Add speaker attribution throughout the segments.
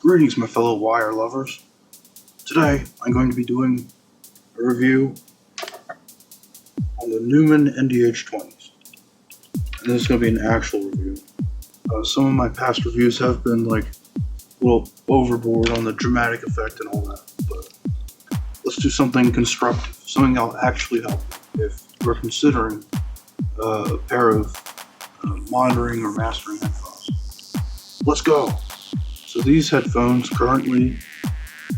Speaker 1: Greetings, my fellow wire lovers. Today, I'm going to be doing a review on the Neumann NDH 20s. And this is going to be an actual review. Some of my past reviews have been like a little overboard on the dramatic effect and all that, but let's do something constructive, something that'll actually help if we're considering a pair of monitoring or mastering headphones. Let's go! So these headphones currently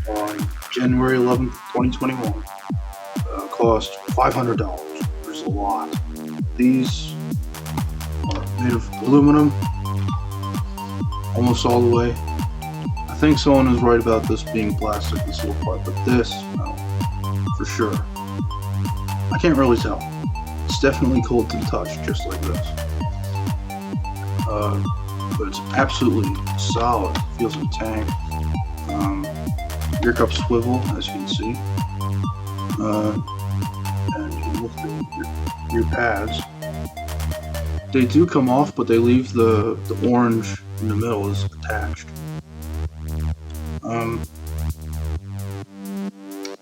Speaker 1: on January 11th, 2021 cost $500, which is a lot. These are made of aluminum almost all the way. I think someone is right about this being plastic, this little part, but this, no, for sure. I can't really tell. It's definitely cold to the touch, just like this. But it's absolutely solid. It feels like a tank. Ear cups swivel, as you can see. And you can lift your pads. They do come off, but they leave the orange in the middle is attached.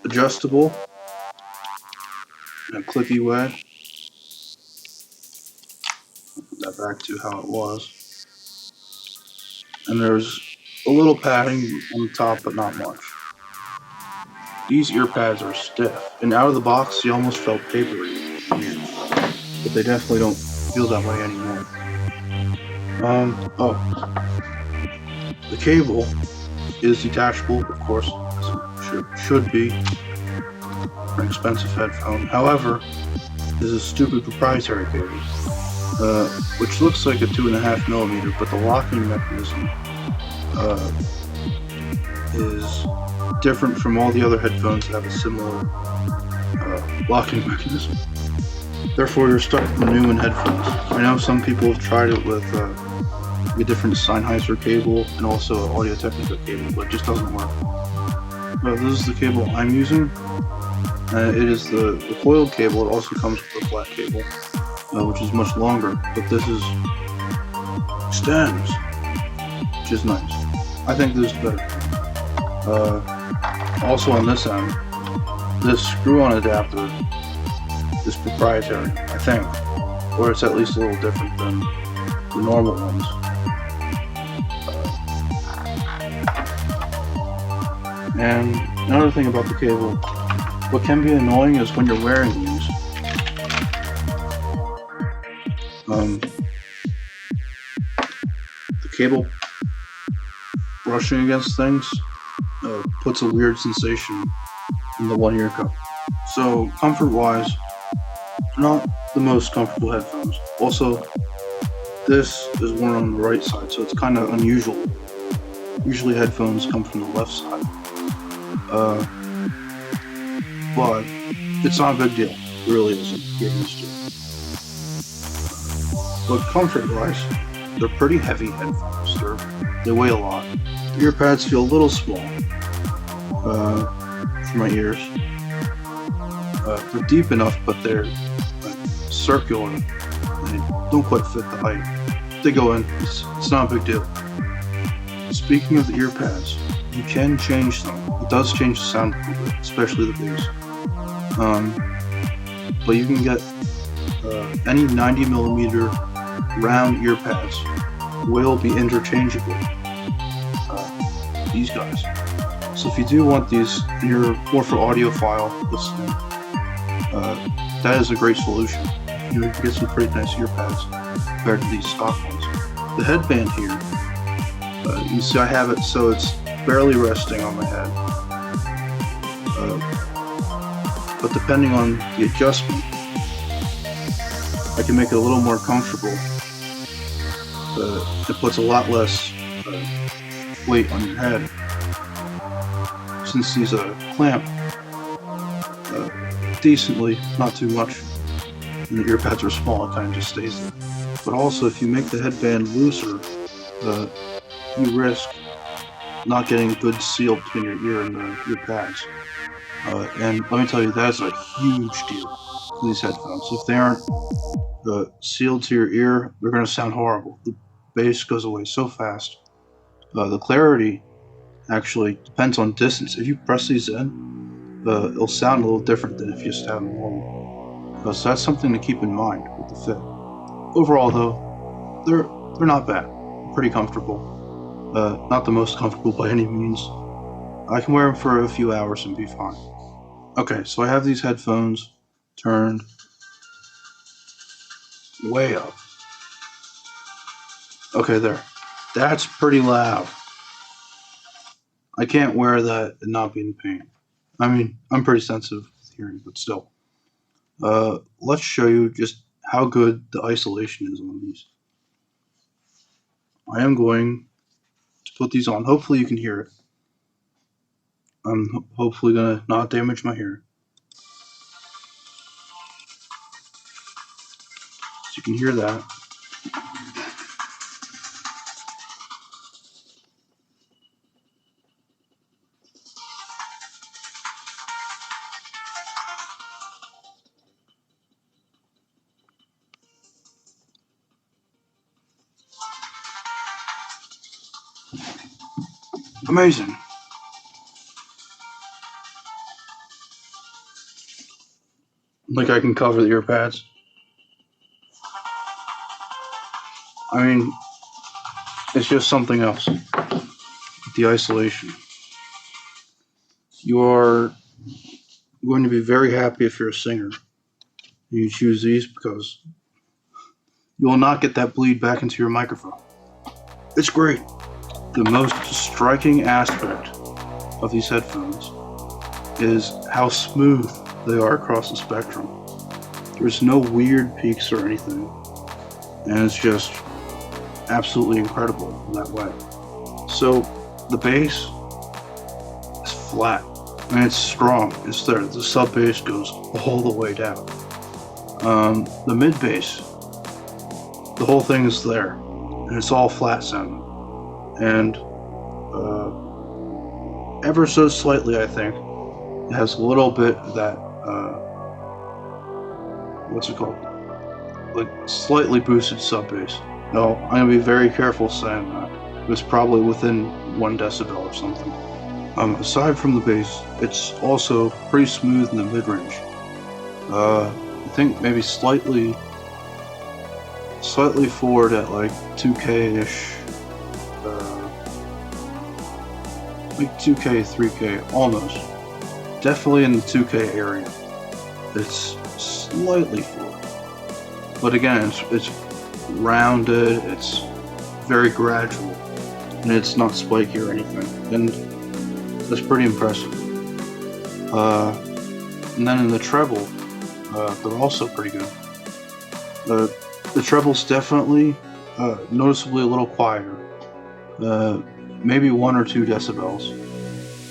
Speaker 1: Adjustable in a clicky way. I'll put that back to how it was. And there's a little padding on the top, but not much. These ear pads are stiff, and out of the box, you almost felt papery. But they definitely don't feel that way anymore. The cable is detachable, of course, as it should be for an expensive headphone. However, this is a stupid proprietary cable, which looks like a 2.5mm, but the locking mechanism is different from all the other headphones that have a similar locking mechanism. Therefore, you're stuck with the Neumann headphones. I know some people have tried it with a different Sennheiser cable and also an Audio-Technica cable, but it just doesn't work. This is the cable I'm using. It is the coiled cable. It also comes with a flat cable, which is much longer, but this extends, which is nice. I think this is better. Also on this end, this screw-on adapter is proprietary, I think, or it's at least a little different than the normal ones. And another thing about the cable, what can be annoying is when you're wearing these, the cable brushing against things puts a weird sensation in the one ear cup. So comfort-wise, not the most comfortable headphones. Also, this is worn on the right side, so it's kind of unusual. Usually headphones come from the left side. But it's not a big deal. It really isn't. Get used to it. But comfort-wise, they're pretty heavy headphones. They weigh a lot. Ear pads feel a little small for my ears. They're deep enough, but they're circular. They don't quite fit the height. They go in. It's not a big deal. Speaking of the ear pads, you can change them. It does change the sound a little bit, especially the bass. But you can get any 90mm round ear pads will be interchangeable. These guys. So if you do want these, and you're more for audiophile listening, that is a great solution. You can get some pretty nice ear pads compared to these stock ones. The headband here, you see I have it so it's barely resting on my head. But depending on the adjustment, I can make it a little more comfortable. It puts a lot less weight on your head. Since these clamp decently, not too much, and the ear pads are small, it kind of just stays there. But also, if you make the headband looser, you risk not getting a good seal between your ear and your pads. And let me tell you, that's a huge deal in these headphones. If they aren't sealed to your ear, they're going to sound horrible. The bass goes away so fast. The clarity actually depends on distance. If you press these in, it'll sound a little different than if you just have them normal. So that's something to keep in mind with the fit. Overall, though, they're not bad. Pretty comfortable. Not the most comfortable by any means. I can wear them for a few hours and be fine. Okay, so I have these headphones turned way up. Okay, there. That's pretty loud. I can't wear that and not be in pain. I mean, I'm pretty sensitive with hearing, but still. Let's show you just how good the isolation is on these. I am going to put these on. Hopefully you can hear it. I'm hopefully going to not damage my hearing. So you can hear that. Amazing. Like I can cover the ear pads. I mean, it's just something else. The isolation. You are going to be very happy if you're a singer. You choose these because you will not get that bleed back into your microphone. It's great. The most striking aspect of these headphones is how smooth they are across the spectrum. There's no weird peaks or anything, and it's just absolutely incredible in that way. So the bass is flat, and it's strong. It's there. The sub bass goes all the way down. The mid bass, the whole thing is there, and it's all flat sounding. And ever so slightly, I think, it has a little bit of that, what's it called? Like slightly boosted sub bass. No, I'm gonna be very careful saying that. It was probably within 1 decibel or something. Aside from the bass, it's also pretty smooth in the mid range. I think maybe slightly forward at like 2K-ish. Like 2K, 3K, almost. Definitely in the 2K area. It's slightly forward. But again, it's rounded, it's very gradual, and it's not spiky or anything. And that's pretty impressive. And then in the treble, they're also pretty good. The treble's definitely noticeably a little quieter. Maybe 1 or 2 decibels,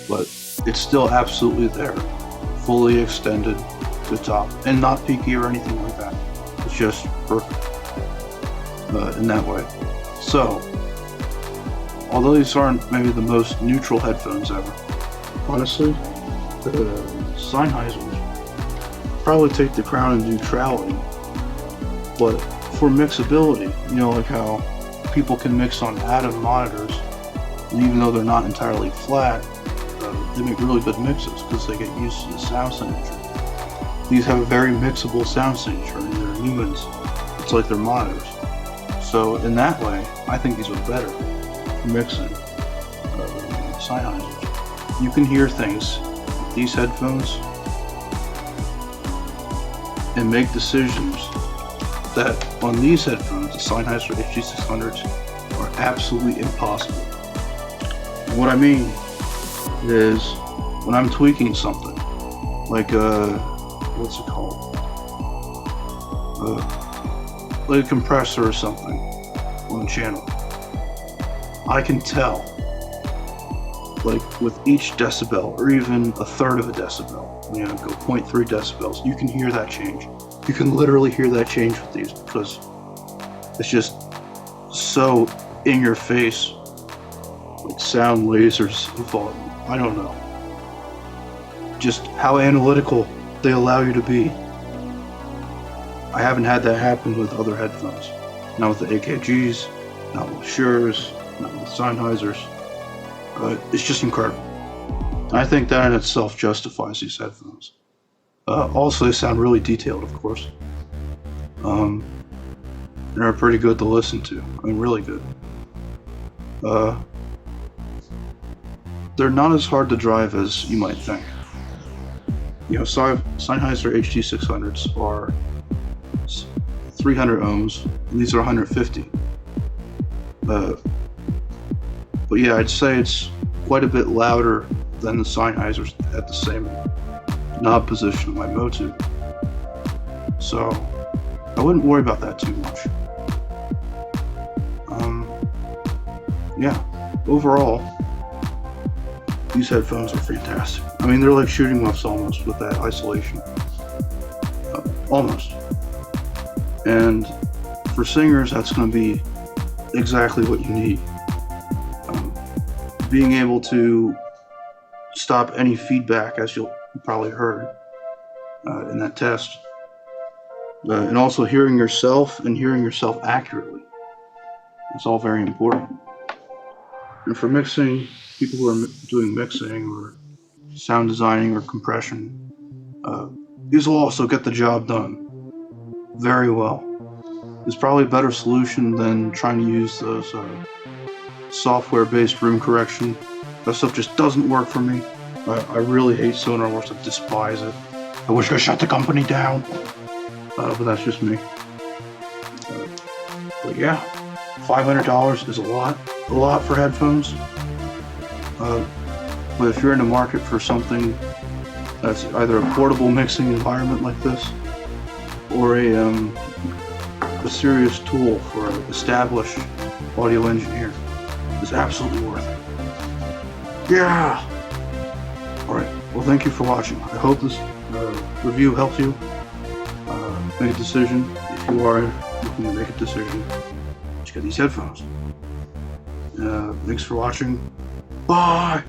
Speaker 1: but it's still absolutely there, fully extended to the top, and not peaky or anything like that. It's just perfect in that way. So, although these aren't maybe the most neutral headphones ever, honestly, the Sennheisers probably take the crown in neutrality. But for mixability, you know, like how people can mix on Atom monitors, and even though they're not entirely flat, they make really good mixes because they get used to the sound signature. These have a very mixable sound signature, and they're Neumanns. It's like they're monitors. So in that way, I think these are better for mixing Sennheisers. You can hear things with these headphones and make decisions that on these headphones, the Sennheiser HG600s, are absolutely impossible. And what I mean is when I'm tweaking something, like what's it called? Like a compressor or something on a channel, I can tell, like with each decibel, or even a third of a decibel, you know, go 0.3 decibels, you can hear that change. You can literally hear that change with these because it's just so in your face, like sound lasers volume. I don't know. Just how analytical they allow you to be. I haven't had that happen with other headphones. Not with the AKGs, not with Shure's, not with Sennheisers. It's just incredible. I think that in itself justifies these headphones. Also, they sound really detailed, of course. And are pretty good to listen to. I mean, really good. They're not as hard to drive as you might think. You know, Sennheiser HD600s are 300 ohms, and these are 150. But yeah, I'd say it's quite a bit louder than the Sennheisers at the same knob position of my Motu. So I wouldn't worry about that too much. Yeah, overall, these headphones are fantastic. I mean, they're like shooting muffs almost with that isolation. Almost. And for singers, that's going to be exactly what you need. Being able to stop any feedback, as you probably heard in that test. And also hearing yourself and hearing yourself accurately. It's all very important. And for mixing, people who are doing mixing or sound designing or compression, these will also get the job done very well. It's probably a better solution than trying to use those software-based room correction. That stuff just doesn't work for me. I really hate SonarWorks. I despise it. I wish I shut the company down. But that's just me. But yeah, $500 is a lot for headphones. But if you're in the market for something that's either a portable mixing environment like this, or a serious tool for an established audio engineer, it's absolutely worth it. Yeah! Alright, well, thank you for watching. I hope this review helps you make a decision. If you are looking to make a decision, just get these headphones. Thanks for watching. Bye!